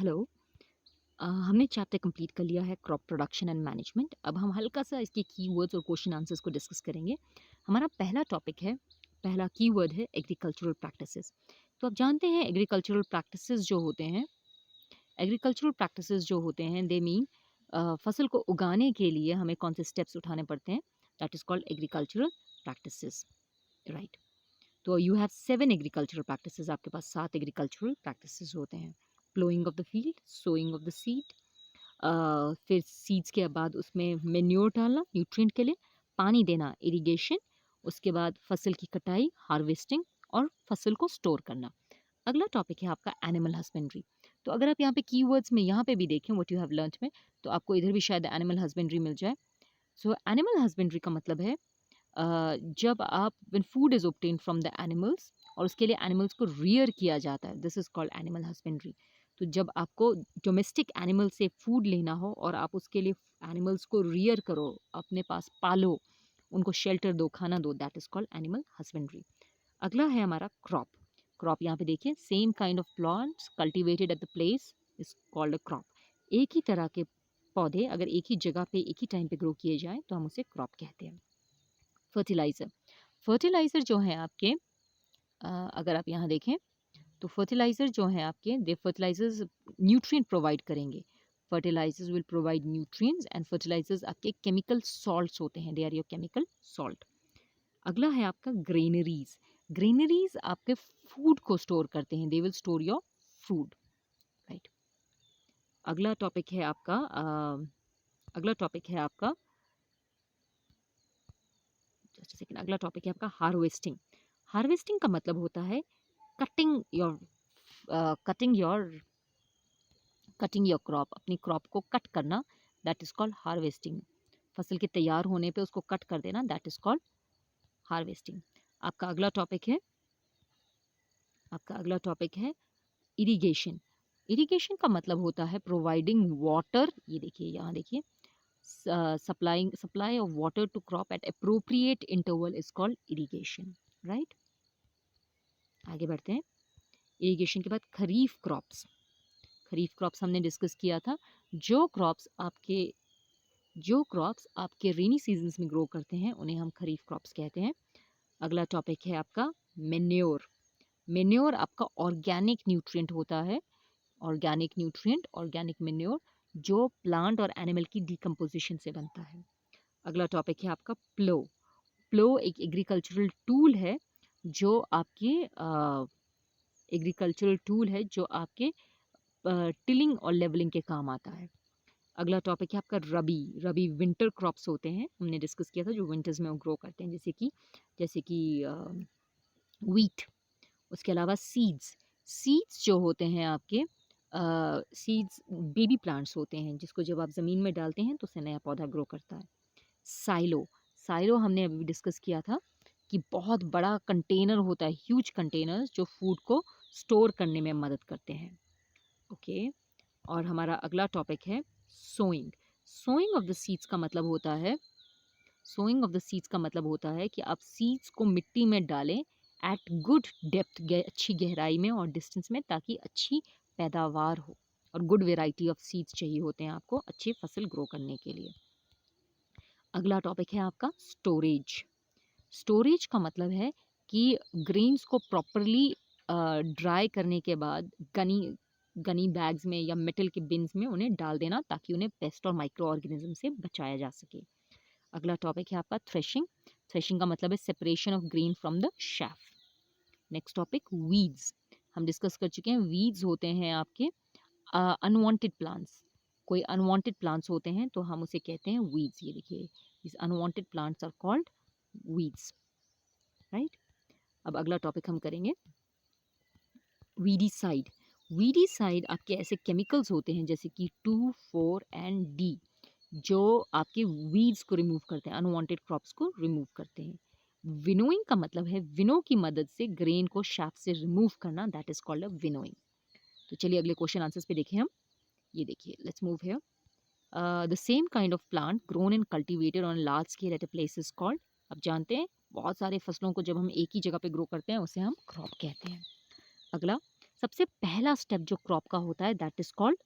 Hello. हमने chapter complete कर लिया है क्रॉप प्रोडक्शन एंड मैनेजमेंट। अब हम हल्का सा इसके कीवर्ड्स और क्वेश्चन आंसर्स को डिस्कस करेंगे। हमारा पहला टॉपिक है, पहला कीवर्ड है एग्रीकल्चरल प्रैक्टिसेस। तो आप जानते हैं एग्रीकल्चरल प्रैक्टिसेस जो होते हैं, दे मीन फसल को उगाने के लिए हमें कौन से स्टेप्स उठाने पड़ते हैं, that is called agricultural practices, right. तो यू हैव 7 एग्रीकल्चरल प्रैक्टिसेस, आपके पास 7 एग्रीकल्चरल प्रैक्टिसेस होते हैं। Ploughing of the field, sowing of the seed, फिर सीड्स के बाद उसमें मेन्योर डालना न्यूट्रिएंट के लिए, पानी देना इरिगेशन, उसके बाद फसल की कटाई हार्वेस्टिंग, और फसल को स्टोर करना। अगला टॉपिक है आपका एनिमल हस्बेंड्री। तो अगर आप यहाँ पे कीवर्ड्स में यहाँ पे भी देखें व्हाट यू हैव लर्न्ड में, तो आपको इधर भी शायद एनिमल हस्बेंड्री मिल जाए। सो एनिमल हस्बेंड्री का मतलब है जब आप when food is obtain from the animals और उसके लिए एनिमल्स को रियर किया जाता है, this is called animal husbandry. तो जब आपको डोमेस्टिक एनिमल से फूड लेना हो और आप उसके लिए एनिमल्स को रियर करो, अपने पास पालो, उनको शेल्टर दो, खाना दो, that is called animal husbandry. अगला है हमारा क्रॉप। क्रॉप यहाँ पे देखिए, same kind of plants cultivated at the place is called a crop. एक ही तरह के पौधे अगर एक ही जगह पे एक ही टाइम पे ग्रो किए जाएं तो हम उसे क्रॉप कहते हैं। फर्टिलाइज़र, फर्टिलाइज़र जो है आपके, अगर आप यहाँ देखें तो फर्टिलाइज़र जो है आपके, दे फर्टिलाइजर्स न्यूट्रिएंट प्रोवाइड करेंगे। Fertilisers will provide nutrients and fertilisers आपके केमिकल सॉल्ट्स होते हैं, they are your chemical salt. अगला है आपका ग्रेनरीज। ग्रेनरीज आपके फूड को स्टोर करते हैं, they will store your food, right. अगला टॉपिक है आपका जस्ट सेकेंड, अगला टॉपिक है आपका हार्वेस्टिंग। हार्वेस्टिंग का मतलब होता है cutting your cutting your cutting your crop, अपनी क्रॉप को कट करना, दैट इज कॉल्ड हार्वेस्टिंग। फसल के तैयार होने पे उसको कट कर देना, दैट इज कॉल्ड हार्वेस्टिंग। आपका अगला टॉपिक है इरिगेशन। इरिगेशन का मतलब होता है प्रोवाइडिंग वाटर, ये देखिए यहाँ देखिए, supply of water to crop at appropriate interval is called irrigation, right. आगे बढ़ते हैं। इरिगेशन के बाद खरीफ क्रॉप्स। खरीफ क्रॉप्स हमने डिस्कस किया था, जो क्रॉप्स आपके रेनी सीजन्स में ग्रो करते हैं उन्हें हम खरीफ क्रॉप्स कहते हैं। अगला टॉपिक है आपका मेन्योर। मेन्योर आपका ऑर्गेनिक न्यूट्रिएंट होता है, ऑर्गेनिक मेन्योर, जो प्लांट और एनिमल की डिकम्पोजिशन से बनता है। अगला टॉपिक है आपका प्लो। प्लो एक एग्रीकल्चरल टूल है जो आपके टिलिंग और लेवलिंग के काम आता है। अगला टॉपिक है आपका रबी। रबी विंटर क्रॉप्स होते हैं, हमने डिस्कस किया था, जो विंटर्स में ग्रो करते हैं, जैसे कि वीट। उसके अलावा सीड्स। सीड्स जो होते हैं आपके, सीड्स बेबी प्लांट्स होते हैं जिसको जब आप ज़मीन में डालते हैं तो उससे नया पौधा ग्रो करता है। साइलो। साइलो हमने अभी डिस्कस किया था कि बहुत बड़ा कंटेनर होता है, ह्यूज कंटेनर्स जो फूड को स्टोर करने में मदद करते हैं, ओके। और हमारा अगला टॉपिक है sowing. Sowing of the seeds का मतलब होता है कि आप सीड्स को मिट्टी में डालें एट गुड डेप्थ, अच्छी गहराई में और डिस्टेंस में, ताकि अच्छी पैदावार हो। और गुड वेराइटी ऑफ सीड्स चाहिए होते हैं आपको अच्छी फसल ग्रो करने के लिए। अगला टॉपिक है आपका स्टोरेज। स्टोरेज का मतलब है कि ग्रेन्स को प्रॉपरली ड्राई करने के बाद गनी बैग्स में या मेटल के बिन्स में उन्हें डाल देना, ताकि उन्हें पेस्ट और माइक्रो ऑर्गेनिज्म से बचाया जा सके। अगला टॉपिक है आपका थ्रेशिंग। थ्रेशिंग का मतलब है separation of grain from the chef. Next topic weeds. हम डिस्कस कर चुके हैं, वीड्स होते हैं आपके अनवांटेड प्लांट्स। कोई अनवांटेड प्लांट्स होते हैं तो हम उसे कहते हैं वीड्स। ये देखिए, these unwanted plants are called weeds, right. अब अगला टॉपिक हम करेंगे वीडीसाइड। वीडीसाइड आपके ऐसे केमिकल्स होते हैं जैसे कि 2,4 एंड डी, जो आपके वीड्स को रिमूव करते हैं, अनवांटेड क्रॉप्स को रिमूव करते हैं। विनोइंग का मतलब है विनो की मदद से ग्रेन को शाफ्ट से रिमूव करना, that is called a winnowing. तो चलिए अगले क्वेश्चन आंसर्स पे देखें हम। ये देखिए, let's move here. The same kind of plant grown and cultivated on large scale at a place is called, अब जानते हैं बहुत सारे फसलों को जब हम एक ही जगह पे ग्रो करते हैं उसे हम क्रॉप कहते हैं। अगला, सबसे पहला स्टेप जो क्रॉप का होता है that is called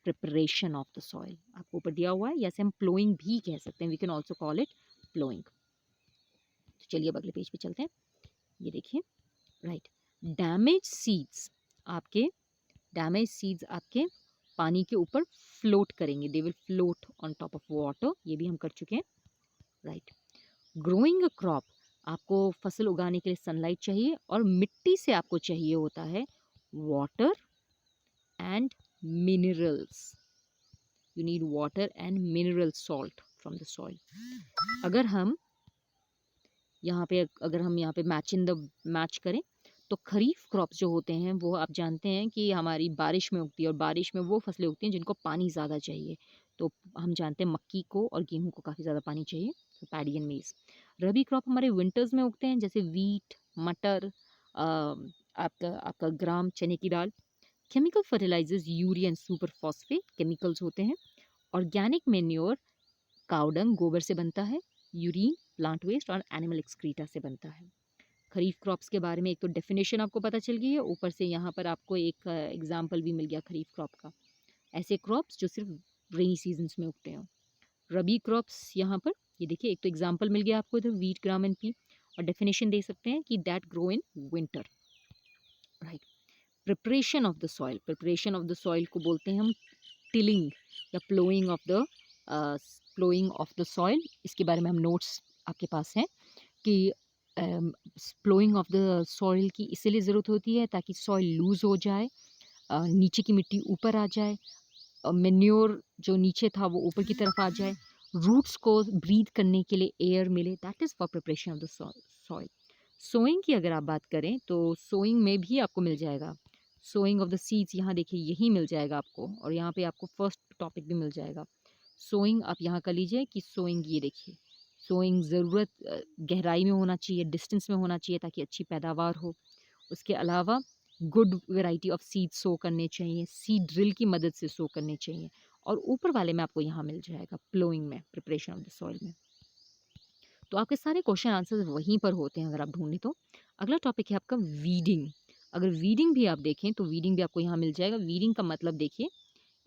preparation of the soil. आपको ऊपर दिया हुआ है, या हम प्लोइंग भी कह सकते हैं, we can also call it ploughing. तो चलिए अब अगले पेज पे चलते हैं। ये देखिए, राइट, डैमेज सीड्स आपके डैमेज सीड्स आपके पानी के ऊपर फ्लोट करेंगे, they will float on top of water, ये भी हम कर चुके हैं, राइट। ग्रोइंग अ क्रॉप, आपको फसल उगाने के लिए सनलाइट चाहिए, और मिट्टी से आपको चाहिए होता है water and minerals. You need water and mineral salt from the soil. अगर हम यहाँ पे मैच इन द मैच करें, तो खरीफ क्रॉप्स जो होते हैं वो आप जानते हैं कि हमारी बारिश में उगती है, और बारिश में वो फसलें उगती हैं जिनको पानी ज़्यादा चाहिए। तो हम जानते हैं मक्की को और गेहूं को काफ़ी ज़्यादा पानी चाहिए, तो पैडी एंड मेज। रबी क्रॉप हमारे विंटर्स में उगते हैं, जैसे वीट, मटर, आपका आपका ग्राम, चने की दाल। Chemical fertilizers urea and super phosphate chemicals होते हैं। ऑर्गेनिक मेन्योर काउडंग गोबर से बनता है, यूरिन प्लांट वेस्ट और एनिमल एक्सक्रीटा से बनता है। खरीफ क्रॉप्स के बारे में एक तो डेफिनेशन आपको पता चल गई है, ऊपर से यहाँ पर आपको एक एग्जाम्पल भी मिल गया खरीफ क्रॉप का। ऐसे क्रॉप्स जो सिर्फ रेनी सीजन्स में उगते हैं। रबी क्रॉप्स यहाँ पर ये देखिए, एक तो एग्जाम्पल मिल गया आपको इधर, वीट, ग्राम एंड पी, और डेफिनेशन दे सकते हैं कि that grow in winter, right. Preparation of the soil, preparation of the soil को बोलते हैं हम टिलिंग या प्लोइंग ऑफ द सॉइल। इसके बारे में हम नोट्स आपके पास हैं कि प्लोइंग ऑफ द सॉइल की इसीलिए ज़रूरत होती है ताकि सॉइल लूज हो जाए, नीचे की मिट्टी ऊपर आ जाए, मेन्योर जो नीचे था वो ऊपर की तरफ आ जाए, रूट्स को ब्रीथ करने के लिए एयर मिले, that is for preparation of the soil. Sowing की अगर आप बात करें तो सोइंग में भी आपको मिल जाएगा, सोइंग ऑफ द सीड्स यहाँ देखिए यही मिल जाएगा आपको, और यहाँ पे आपको फर्स्ट टॉपिक भी मिल जाएगा। सोइंग आप यहाँ कर लीजिए कि सोइंग, ये देखिए सोइंग ज़रूरत गहराई में होना चाहिए, डिस्टेंस में होना चाहिए ताकि अच्छी पैदावार हो। उसके अलावा गुड वैरायटी ऑफ सीड सो करने चाहिए, सीड ड्रिल की मदद से सो करने चाहिए, और ऊपर वाले में आपको यहाँ मिल जाएगा प्लोइंग में, प्रिपरेशन ऑफ द सॉइल में। तो आपके सारे क्वेश्चन आंसर वहीं पर होते हैं अगर आप ढूंढें तो। अगला टॉपिक है आपका वीडिंग। अगर वीडिंग भी आप देखें तो वीडिंग भी आपको यहाँ मिल जाएगा। वीडिंग का मतलब देखिए,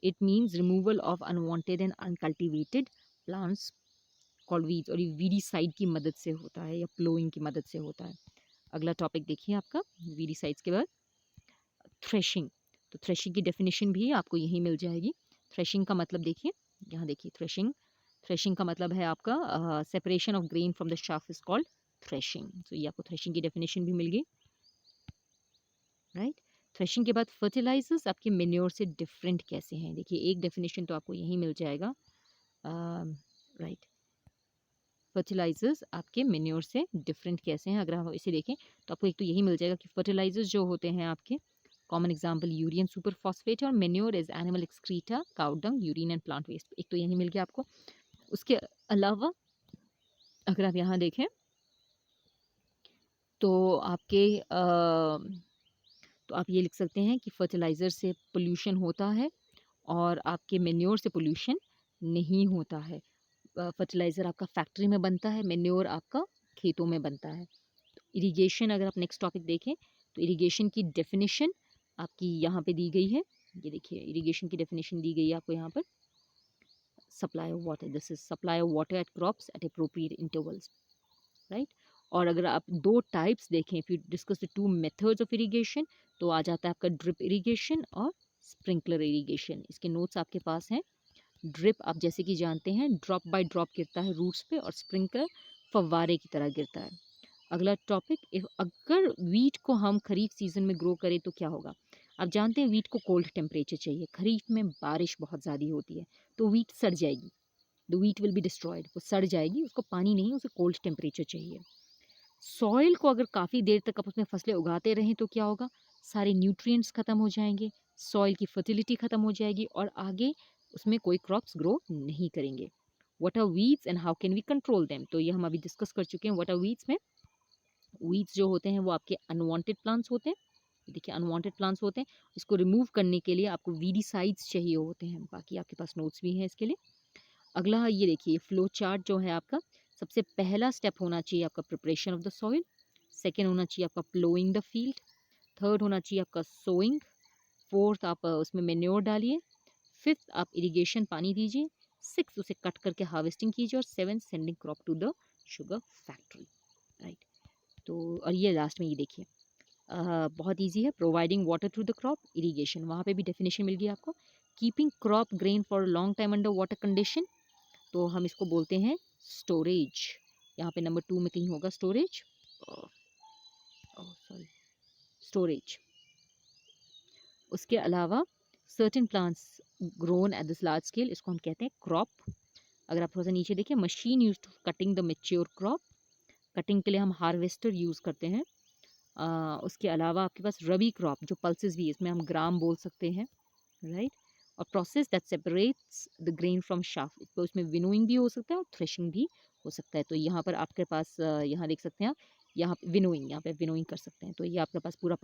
it means removal of unwanted and uncultivated plants called weeds, और ये वीडीसाइड की मदद से होता है या प्लोइंग की मदद से होता है। अगला टॉपिक देखिए आपका वीडीसाइड्स के बाद थ्रेशिंग। तो थ्रेशिंग की डेफिनेशन भी आपको यहीं मिल जाएगी। थ्रेशिंग का मतलब देखिए, यहाँ देखिए थ्रेशिंग, थ्रेशिंग का मतलब है आपका separation of grain from the shaft is called threshing. तो ये आपको थ्रेशिंग की डेफिनेशन भी मिल गई, राइट। थ्रेशिंग के बाद फर्टिलाइजर्स आपके मेन्योर से डिफरेंट कैसे हैं, देखिए एक डेफिनेशन तो आपको यहीं मिल जाएगा, राइट। फर्टिलाइजर्स आपके मेन्योर से डिफरेंट कैसे हैं, अगर हम इसे देखें तो आपको एक तो यही मिल जाएगा कि फर्टिलाइजर्स जो होते हैं आपके, common example urea and super phosphate, और manure is animal excreta, cow dung, urine and plant waste, एक तो यही मिल गया आपको। उसके अलावा अगर आप यहाँ देखें तो आपके तो आप ये लिख सकते हैं कि फर्टिलाइज़र से पोल्यूशन होता है और आपके मेन्योर से पोल्यूशन नहीं होता है। फर्टिलाइज़र आपका फैक्ट्री में बनता है, मेन्योर आपका खेतों में बनता है। इरिगेशन अगर आप नेक्स्ट टॉपिक देखें तो इरिगेशन की डेफिनेशन आपकी यहाँ पे दी गई है। ये देखिए इरिगेशन की डेफिनेशन दी गई है आपको यहाँ पर, supply of water, this is supply of water at crops eight appropriate intervals, right. और अगर आप दो टाइप्स देखें, if you discuss the two methods of irrigation, तो आ जाता है आपका ड्रिप इरिगेशन और स्प्रिंकलर इरिगेशन। इसके नोट्स आपके पास हैं। ड्रिप आप जैसे कि जानते हैं ड्रॉप बाय ड्रॉप गिरता है रूट्स पे, और स्प्रिंकलर फव्वारे की तरह गिरता है। अगला टॉपिक, इफ अगर वीट को हम खरीफ सीजन में ग्रो करें तो क्या होगा। आप जानते हैं वीट को कोल्ड टेम्परेचर चाहिए, खरीफ में बारिश बहुत ज़्यादा होती है तो वीट सड़ जाएगी, the wheat will be destroyed, वो सड़ जाएगी, उसको पानी नहीं, उसे कोल्ड टेम्परेचर चाहिए। सॉइल को अगर काफ़ी देर तक आप उसमें फसलें उगाते रहें तो क्या होगा, सारे न्यूट्रिएंट्स ख़त्म हो जाएंगे, सॉइल की फर्टिलिटी ख़त्म हो जाएगी, और आगे उसमें कोई क्रॉप्स ग्रो नहीं करेंगे। What are weeds and how can we control them, तो ये हम अभी डिस्कस कर चुके हैं। व्हाट आर वीड्स में, वीड्स जो होते हैं वो आपके अनवांटेड प्लांट्स होते हैं, देखिए अनवांटेड प्लांट्स होते हैं, इसको रिमूव करने के लिए आपको वीडीसाइड्स चाहिए होते हैं, बाकी आपके पास नोट्स भी हैं इसके लिए। अगला ये देखिए फ्लो चार्ट जो है आपका, सबसे पहला स्टेप होना चाहिए आपका preparation of the soil, second होना चाहिए आपका प्लोइंग द फील्ड, थर्ड होना चाहिए आपका सोइंग, फोर्थ आप उसमें मेन्योर डालिए, फिफ्थ आप इरिगेशन पानी दीजिए, सिक्स उसे कट करके हार्वेस्टिंग कीजिए, और seven sending crop to the sugar factory, right. तो और ये लास्ट में ये देखिए, बहुत इजी है, providing water to the crop, irrigation, वहाँ पे भी डेफिनेशन मिल गई आपको। Keeping crop grain for long time under water condition, तो हम इसको बोलते हैं स्टोरेज। यहाँ पे नंबर 2 में कहीं होगा स्टोरेज, सॉरी, स्टोरेज। उसके अलावा certain plants grown at this large scale, इसको हम कहते हैं क्रॉप। अगर आप थोड़ा सा नीचे देखिए, machine use to cutting the mature crop, cutting के लिए हम हार्वेस्टर यूज़ करते हैं। उसके अलावा आपके पास रबी क्रॉप जो पल्सेस भी, इसमें हम ग्राम बोल सकते हैं, राइट। और process that separates the grain from shaft, तो उसमें विनोइंग भी हो सकता है और थ्रेशिंग भी हो सकता है। तो यहाँ पर आपके पास यहाँ देख सकते हैं आप, यहाँ विनोइंग, यहाँ पे विनोइंग कर सकते हैं। तो ये आपके पास पूरा